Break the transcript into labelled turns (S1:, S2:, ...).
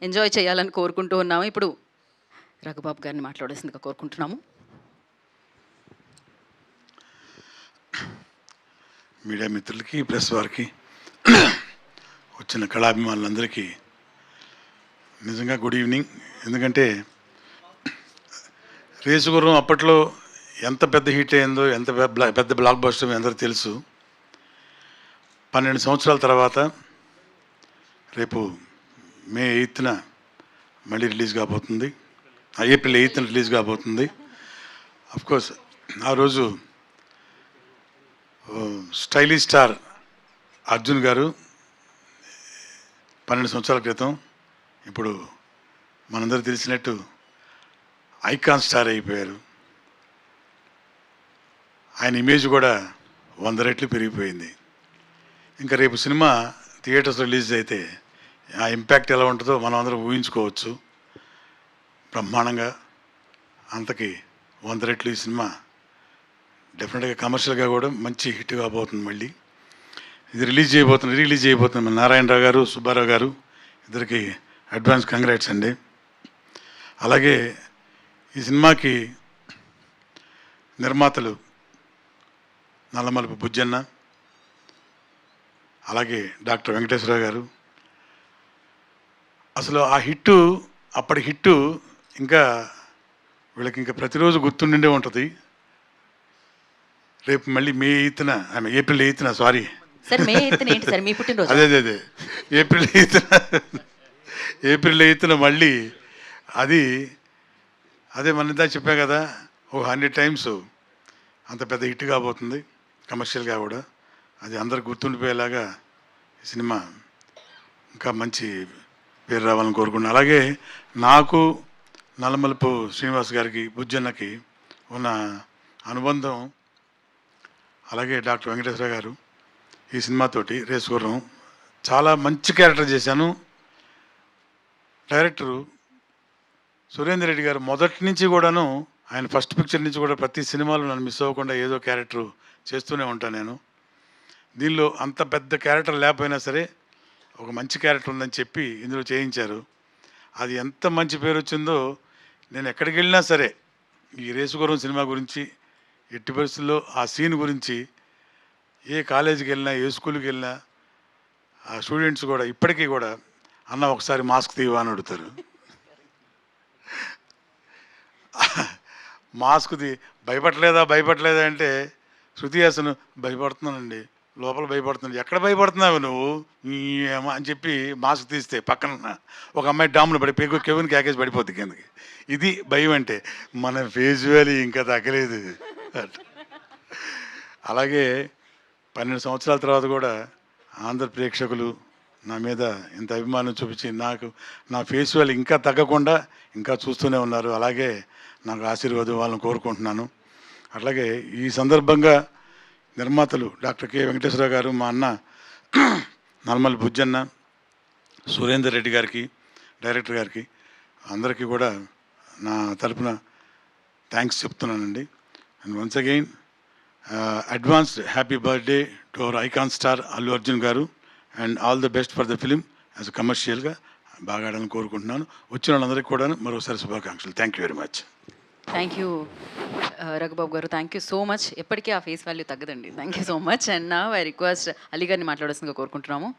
S1: Enjoy చేయాలని కోరుకుంటూ ఉన్నాము. ఇప్పుడు రఘుబాబు గారిని మాట్లాడాల్సిందిగా కోరుకుంటున్నాము.
S2: మీడియా మిత్రులకి, ప్రెస్ వారికి, వచ్చిన కళాభిమానులందరికీ నిజంగా గుడ్ ఈవినింగ్. ఎందుకంటే రేసుగుర్రం అప్పట్లో ఎంత పెద్ద హిట్ అయిందో, ఎంత పెద్ద బ్లాక్ బస్టర్ మీ అందరికీ తెలుసు. 12 సంవత్సరాల తర్వాత రేపు మే 8న మళ్ళీ రిలీజ్ కాబోతుంది. ఏప్రిల్ 8న రిలీజ్ కాబోతుంది. అఫ్కోర్స్ ఆ రోజు స్టైలిష్ స్టార్ అర్జున్ గారు 12 సంవత్సరాల క్రితం ఇప్పుడు మనందరూ తెలిసినట్టు ఐకాన్ స్టార్ అయిపోయారు. ఆయన ఇమేజ్ కూడా 100 రెట్లు పెరిగిపోయింది. ఇంకా రేపు సినిమా థియేటర్స్ రిలీజ్ అయితే ఆ ఇంపాక్ట్ ఎలా ఉంటుందో మనం అందరం ఊహించుకోవచ్చు. బ్రహ్మాండంగా అంతకి 100 రెట్లు ఈ సినిమా డెఫినెట్గా కమర్షియల్గా కూడా మంచి హిట్ కాబోతుంది. మళ్ళీ ఇది రిలీజ్ చేయబోతుంది మన నారాయణరావు గారు, సుబ్బారావు గారు ఇద్దరికి అడ్వాన్స్ కంగ్రాట్స్ అండి. అలాగే ఈ సినిమాకి నిర్మాతలు నల్లమలుపు బుజ్జన్న, అలాగే డాక్టర్ వెంకటేశ్వరరావు గారు. అసలు ఆ హిట్టు, అప్పటి హిట్టు ఇంకా వీళ్ళకి ఇంకా ప్రతిరోజు గుర్తుండే ఉంటుంది. రేపు మళ్ళీ ఏప్రిల్ 8న సారీ
S1: సార్, మే 8న ఏంటి సార్ మీ పుట్టినరోజు?
S2: అదే ఏప్రిల్ 8న మళ్ళీ అదే మన ఇందా చెప్పా కదా, 100 టైమ్స్ అంత పెద్ద హిట్ కాబోతుంది. కమర్షియల్గా కూడా అది అందరికి గుర్తుండిపోయేలాగా ఈ సినిమా ఇంకా మంచి పేరు రావాలని కోరుకున్నాను. అలాగే నాకు నల్లమలుపు శ్రీనివాస్ గారికి, బుజ్జన్నకి ఉన్న అనుబంధం, అలాగే డాక్టర్ వెంకటేశ్వర గారు ఈ సినిమాతోటి రేసుగుర్రం చాలా మంచి క్యారెక్టర్ చేశాను. డైరెక్టరు సురేందర్ రెడ్డి గారు మొదటి నుంచి కూడాను, ఆయన ఫస్ట్ పిక్చర్ నుంచి కూడా ప్రతి సినిమాలో నన్ను మిస్ అవ్వకుండా ఏదో క్యారెక్టర్ చేస్తూనే ఉంటాను నేను. దీనిలో అంత పెద్ద క్యారెక్టర్ లేకపోయినా సరే ఒక మంచి క్యారెక్టర్ ఉందని చెప్పి ఇందులో చేయించారు. అది ఎంత మంచి పేరు వచ్చిందో. నేను ఎక్కడికి వెళ్ళినా సరే ఈ రేసుగుర్రం సినిమా గురించి, ఎట్టి పరిస్థితుల్లో ఆ సీన్ గురించి, ఏ కాలేజీకి వెళ్ళినా, ఏ స్కూల్కి వెళ్ళినా ఆ స్టూడెంట్స్ కూడా ఇప్పటికీ కూడా అన్న ఒకసారి మాస్క్ తీవా అని అడుగుతారు. మాస్క్ది భయపడలేదా అంటే శృతి హాసన్ భయపడుతున్నానండి, లోపల భయపడుతుంది. ఎక్కడ భయపడుతున్నావు నువ్వు అని చెప్పి మాస్క్ తీస్తే పక్కన ఒక అమ్మాయి డామ్లో పడిపోయి కెవిన్ క్యాకేజ్ పడిపోద్ది కిందకి. ఇది భయం అంటే. మన ఫేస్ వాల్యూ ఇంకా తగ్గలేదు. అలాగే 12 సంవత్సరాల తర్వాత కూడా ఆంధ్ర ప్రేక్షకులు నా మీద ఇంత అభిమానం చూపించి నా ఫేస్ వాల్యూ ఇంకా తగ్గకుండా ఇంకా చూస్తూనే ఉన్నారు. అలాగే నాకు ఆశీర్వాదం వాళ్ళని కోరుకుంటున్నాను. అట్లాగే ఈ సందర్భంగా నిర్మాతలు డాక్టర్ కె వెంకటేశ్వరరావు గారు, మా అన్న నల్మల్ బుజ్జన్న, సురేందర్ రెడ్డి గారికి, డైరెక్టర్ గారికి అందరికీ కూడా నా తరపున థ్యాంక్స్ చెప్తున్నానండి. And once again advanced happy birthday to our icon star Allu Arjun గారు and all the best for the film. As కమర్షియల్గా బాగా ఆడాలని కోరుకుంటున్నాను. వచ్చిన వాళ్ళందరికీ కూడా మరోసారి శుభాకాంక్షలు. Thank you very much.
S1: Thank you Raghubabu గారు, థ్యాంక్ యూ సో మచ్. ఎప్పటికీ ఆ ఫేస్ వాల్యూ తగ్గదండి. Thank you so much. And నా ఐ రిక్వెస్ట్ అలీ గారిని మాట్లాడాల్సిందిగా కోరుకుంటున్నాము.